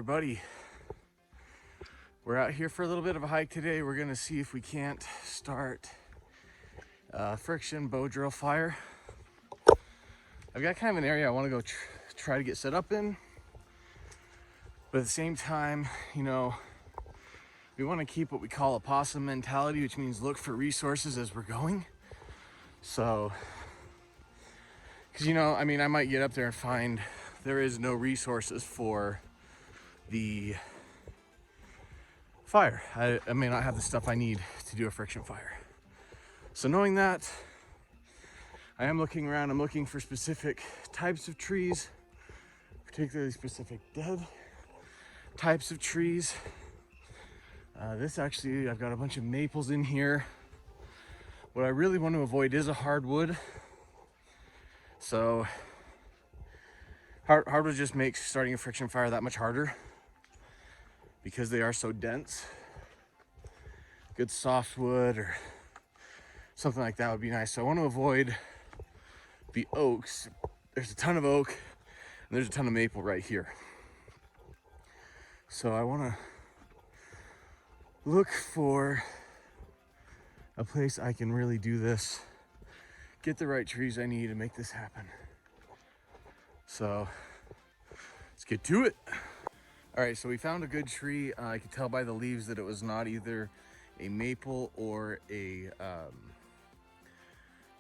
everybody. We're out here for a little bit of a hike today. We're gonna see if we can't start a friction bow drill fire. I've got kind of an area I want to go try to get set up in, but at the same time, you know, we want to keep what we call a possum mentality, which means look for resources as we're going. So, because I mean, I might get up there and find there is no resources for the fire. I may not have the stuff I need to do a friction fire. So knowing that, I am looking around. I'm looking for specific types of trees, particularly specific dead types of trees. This actually, I've got a bunch of maples in here. What I really want to avoid is a hardwood. So hardwood just makes starting a friction fire that much harder because they are so dense. Good softwood or something like that would be nice. So I want to avoid the oaks. There's a ton of oak and there's a ton of maple right here. So I want to look for a place I can really do this, get the right trees I need to make this happen. So let's get to it. All right, so we found a good tree. I could tell by the leaves that it was not either a maple or a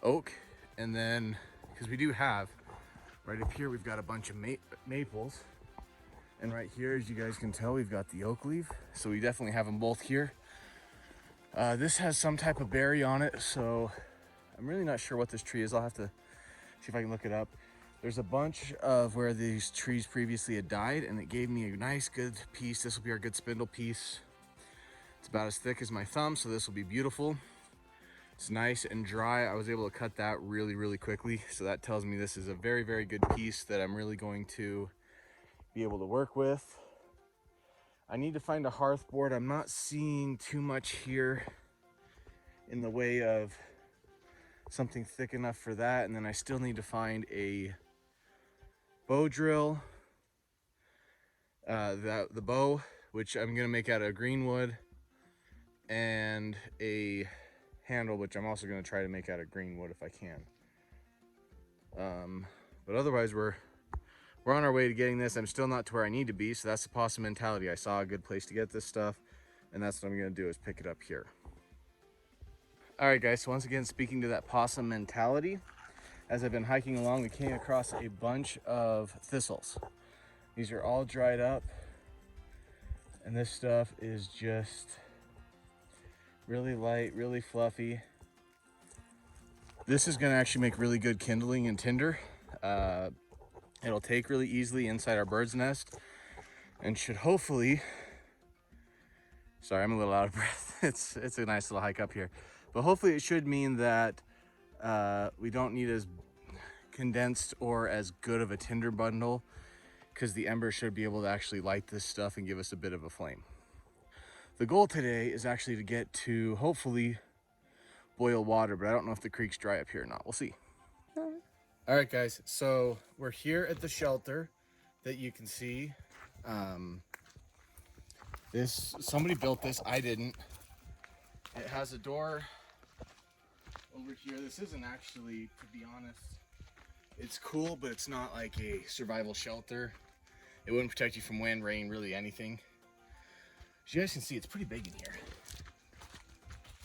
oak. And then, because we do have, right up here, we've got a bunch of maples. And right here, as you guys can tell, we've got the oak leaf. So we definitely have them both here. This has some type of berry on it, so I'm really not sure what this tree is. I'll have to see if I can look it up. There's a bunch of where these trees previously had died, and it gave me a nice, good piece. This will be our good spindle piece. It's about as thick as my thumb, so this will be beautiful. It's nice and dry. I was able to cut that really, really quickly. So that tells me this is a very, very good piece that I'm really going to be able to work with. I need to find a hearth board. I'm not seeing too much here in the way of something thick enough for that. And then I still need to find a bow drill, the bow, which I'm gonna make out of green wood, and a handle, which I'm also gonna try to make out of green wood if I can. But otherwise we're on our way to getting this. I'm still not to where I need to be, so that's the possum mentality. I saw a good place to get this stuff, and that's what I'm gonna do, is pick it up here. All right, guys, so once again, speaking to that possum mentality, as I've been hiking along, we came across a bunch of thistles. These are all dried up, and this stuff is just really light, really fluffy. This is gonna actually make really good kindling and tinder. It'll take really easily inside our bird's nest and should hopefully, sorry, I'm a little out of breath. It's a nice little hike up here, but hopefully it should mean that we don't need as condensed or as good of a tinder bundle, because the ember should be able to actually light this stuff and give us a bit of a flame. The goal today is actually to get to hopefully boil water, but I don't know if the creek's dry up here or not. We'll see. All right, guys, so we're here at the shelter that you can see. Somebody built this, I didn't. It has a door over here. This isn't actually, to be honest, it's cool, but it's not like a survival shelter. It wouldn't protect you from wind, rain, really anything. As you guys can see, it's pretty big in here.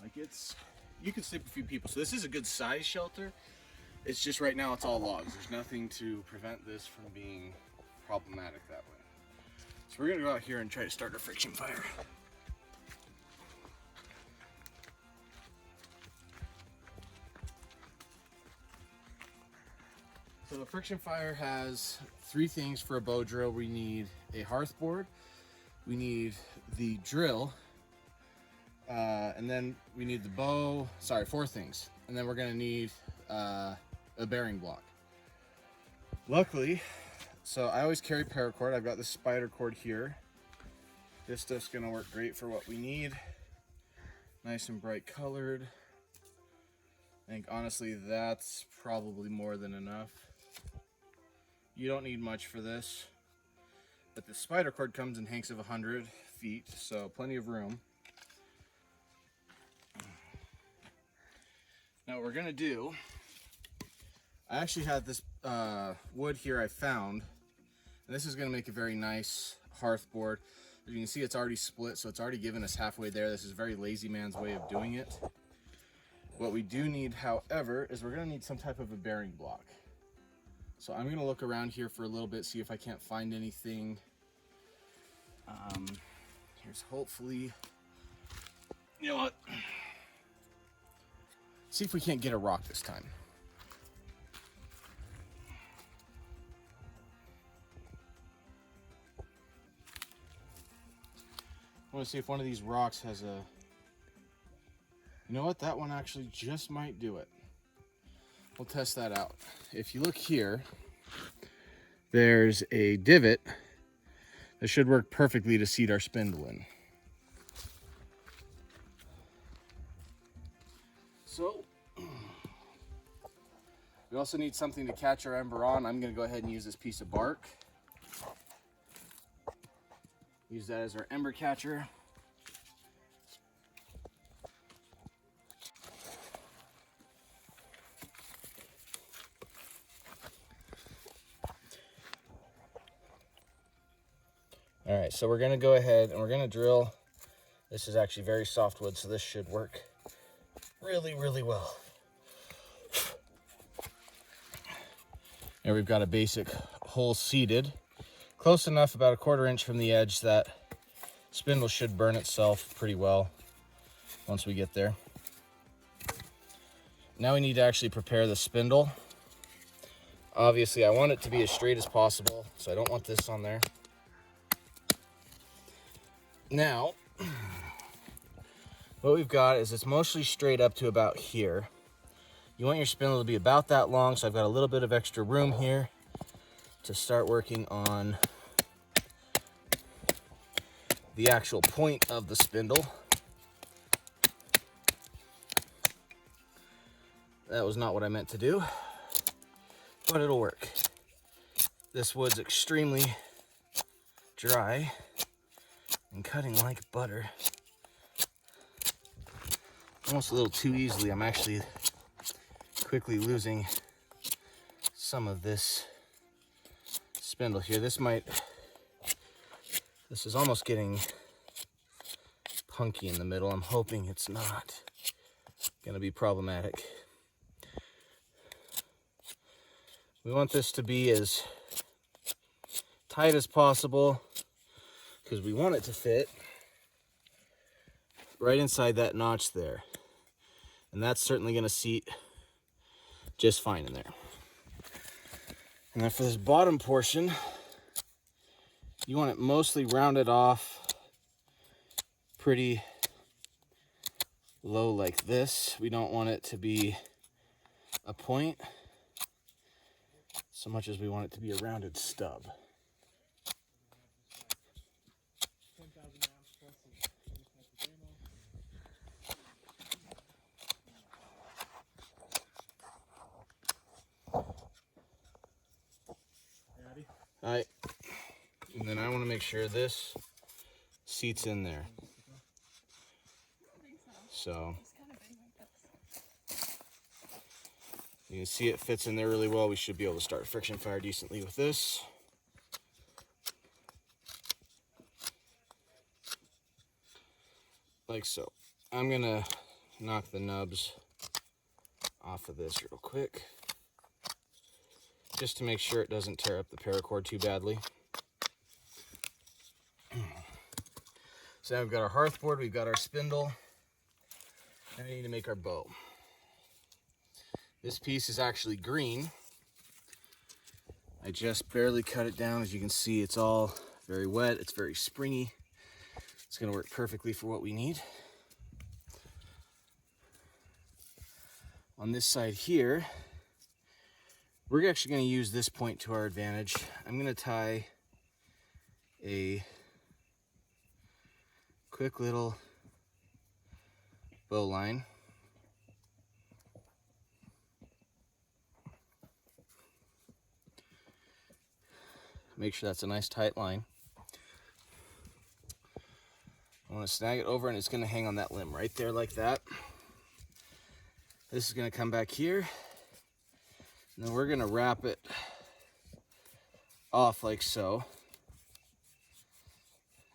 Like, you can sleep a few people. So this is a good size shelter. It's just right now it's all logs. There's nothing to prevent this from being problematic that way. So we're gonna go out here and try to start a friction fire. So the friction fire has three things for a bow drill. We need a hearth board, we need the drill, and then we need the bow. Sorry, four things. And then we're gonna need a bearing block. Luckily, so I always carry paracord. I've got this spider cord here. This stuff's gonna work great for what we need. Nice and bright colored. I think honestly that's probably more than enough. You don't need much for this. But the spider cord comes in hanks of 100 feet, so plenty of room. Now what we're gonna do, I actually had this wood here I found, and this is gonna make a very nice hearth board. As you can see, it's already split, so it's already given us halfway there. This is a very lazy man's way of doing it. What we do need, however, is we're gonna need some type of a bearing block. So I'm gonna look around here for a little bit, see if I can't find anything. Here's hopefully, you know what? See if we can't get a rock this time. I want to see if one of these rocks has a, you know what? That one actually just might do it. We'll test that out. If you look here, there's a divot that should work perfectly to seat our spindle in. So, we also need something to catch our ember on. I'm going to go ahead and use this piece of bark. Use that as our ember catcher. All right, so we're going to go ahead and we're going to drill. This is actually very soft wood, so this should work really, really well. And we've got a basic hole seated, close enough, about 1/4 inch from the edge, that spindle should burn itself pretty well once we get there. Now we need to actually prepare the spindle. Obviously, I want it to be as straight as possible, so I don't want this on there. Now, what we've got is it's mostly straight up to about here. You want your spindle to be about that long, so I've got a little bit of extra room here to start working on the actual point of the spindle. That was not what I meant to do, but it'll work. This wood's extremely dry and cutting like butter. Almost a little too easily. I'm actually quickly losing some of this spindle here. This is almost getting punky in the middle. I'm hoping it's not going to be problematic. We want this to be as tight as possible because we want it to fit right inside that notch there. And that's certainly going to seat just fine in there. And then for this bottom portion, you want it mostly rounded off pretty low like this. We don't want it to be a point so much as we want it to be a rounded stub. All right, and then I want to make sure this seats in there. So you can see it fits in there really well. We should be able to start friction fire decently with this. Like so. I'm gonna knock the nubs off of this real quick, just to make sure it doesn't tear up the paracord too badly. So now we've got our hearth board, we've got our spindle, and we need to make our bow. This piece is actually green. I just barely cut it down. As you can see, it's all very wet, it's very springy. It's gonna work perfectly for what we need. On this side here, we're actually going to use this point to our advantage. I'm going to tie a quick little bow line. Make sure that's a nice tight line. want to snag it over, and it's going to hang on that limb right there like that. This is going to come back here. And then we're going to wrap it off like so,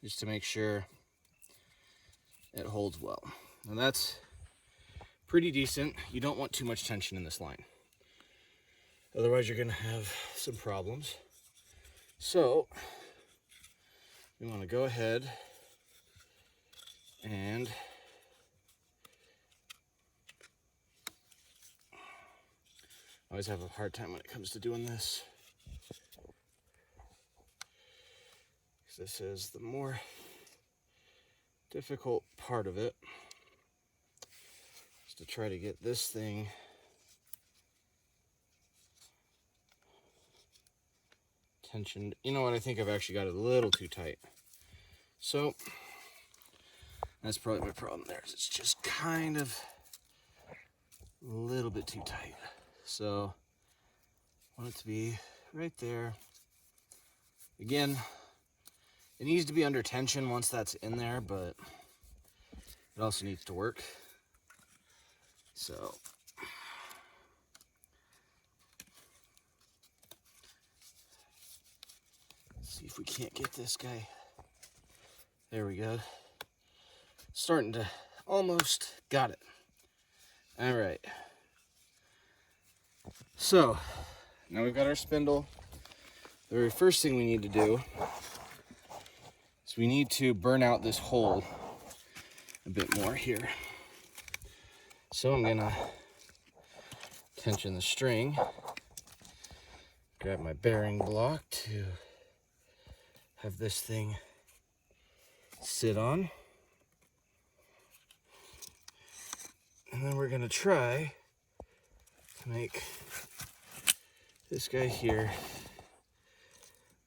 just to make sure it holds well. And that's pretty decent. You don't want too much tension in this line. Otherwise, you're going to have some problems. So, we want to go ahead and I always have a hard time when it comes to doing this, because this is the more difficult part of it, is to try to get this thing tensioned. You know what, I think I've actually got it a little too tight. So that's probably my problem there, is it's just kind of a little bit too tight. So I want it to be right there. Again, it needs to be under tension once that's in there, but it also needs to work. So let's see if we can't get this guy. There we go. Starting to almost got it. All right. So now we've got our spindle. The very first thing we need to do is we need to burn out this hole a bit more here. So I'm gonna tension the string, grab my bearing block to have this thing sit on. And then we're gonna try to make this guy here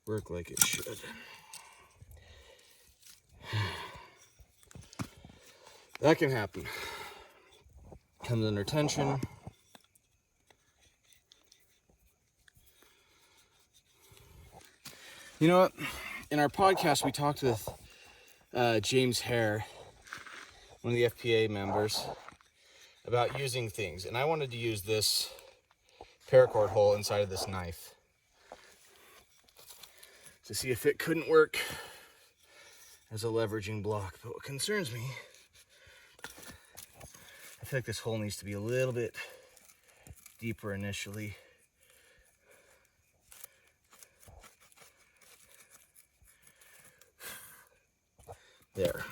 work like it should. That can happen. Comes under tension. You know what? In our podcast, we talked with James Hare, one of the FPA members, about using things. And I wanted to use this paracord hole inside of this knife to see if it couldn't work as a leveraging block. But what concerns me, I feel like this hole needs to be a little bit deeper initially. There.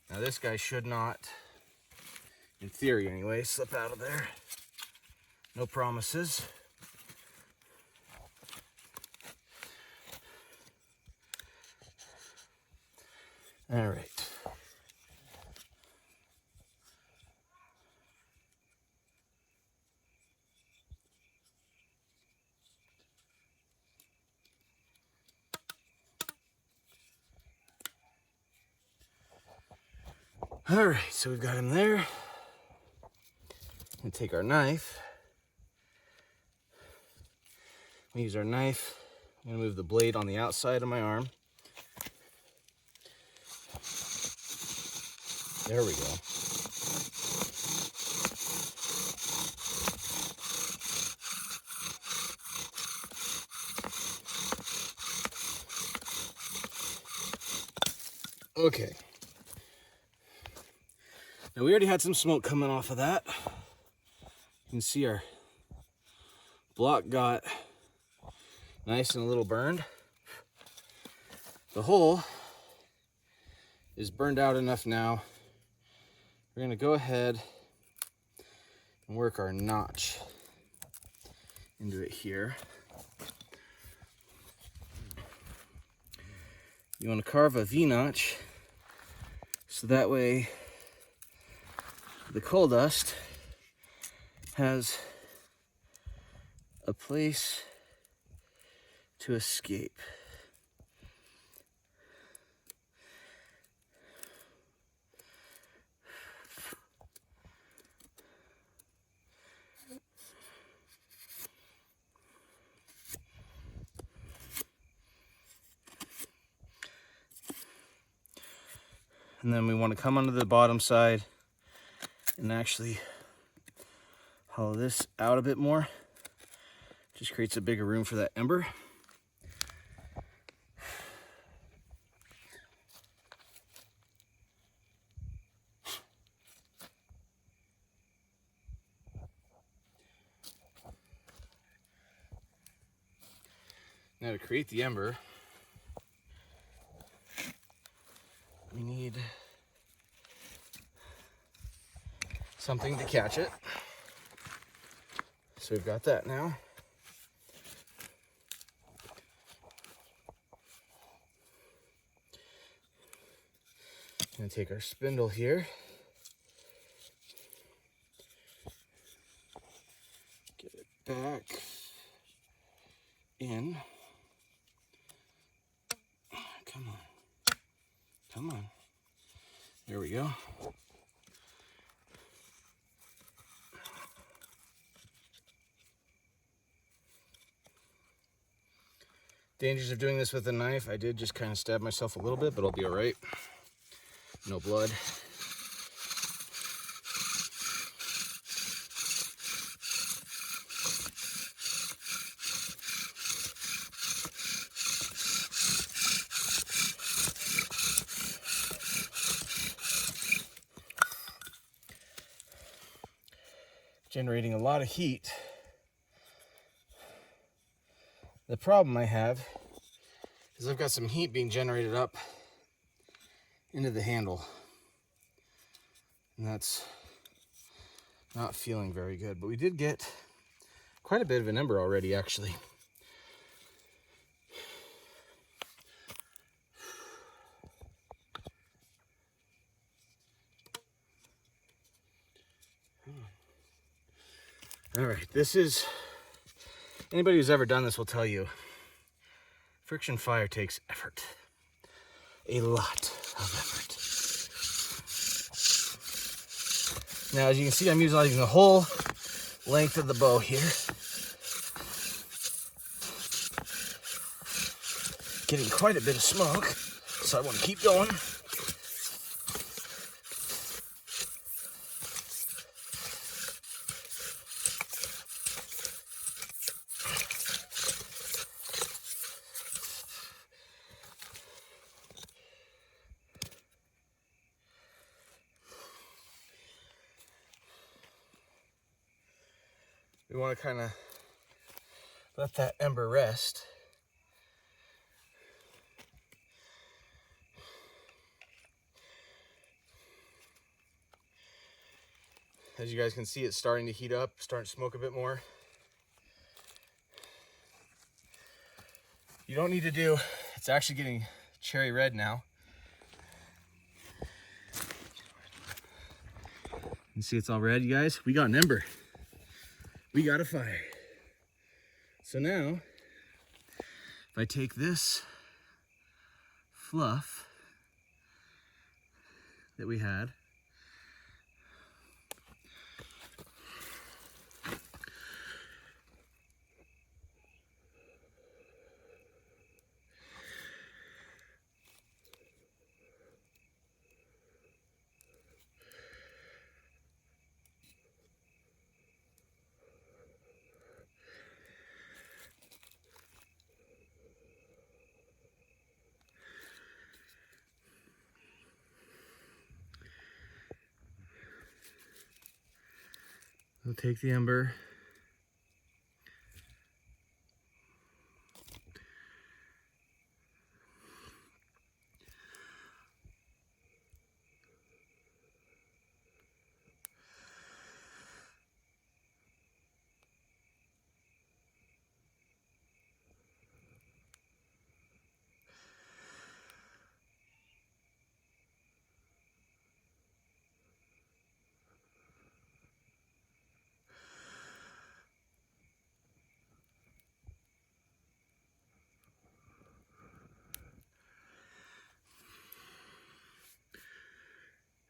Now this guy should not, in theory anyway, slip out of there. No promises. All right. All right, so we've got him there. And take our knife. We use our knife. I'm gonna move the blade on the outside of my arm. There we go. Okay. Now we already had some smoke coming off of that. You can see our block got nice and a little burned. The hole is burned out enough now. We're gonna go ahead and work our notch into it here. You want to carve a V-notch so that way the coal dust has a place to escape. And then we want to come onto the bottom side and actually hollow this out a bit more. Just creates a bigger room for that ember. Now to create the ember, we need something to catch it. So we've got that now. Gonna take our spindle here. Get it back in. Come on. Come on. There we go. Dangers of doing this with a knife. I did just kind of stab myself a little bit, but I'll be all right. No blood. Generating a lot of heat. The problem I have is I've got some heat being generated up into the handle, and that's not feeling very good. But we did get quite a bit of an ember already, actually. All right, this is, anybody who's ever done this will tell you, friction fire takes effort. A lot of effort. Now, as you can see, I'm using the whole length of the bow here. Getting quite a bit of smoke, so I want to keep going. We want to kind of let that ember rest. As you guys can see, it's starting to heat up, starting to smoke a bit more. You don't need to do, it's actually getting cherry red now. You see it's all red, you guys? We got an ember. We got a fire. So now, if I take this fluff that we had, I'll take the ember,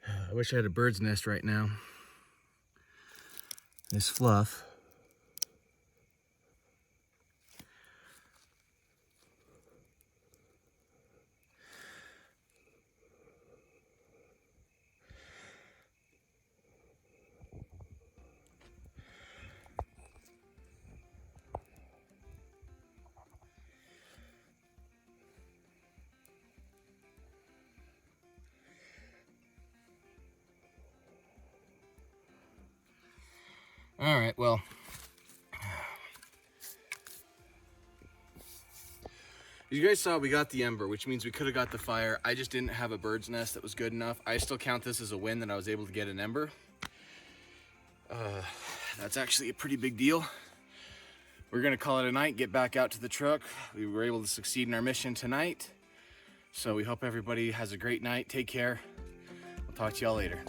I wish I had a bird's nest right now. This fluff. All right, well, as you guys saw, we got the ember, which means we could have got the fire. I just didn't have a bird's nest that was good enough. I still count this as a win that I was able to get an ember. That's actually a pretty big deal. We're gonna call it a night, get back out to the truck. We were able to succeed in our mission tonight. So we hope everybody has a great night. Take care. We'll talk to y'all later.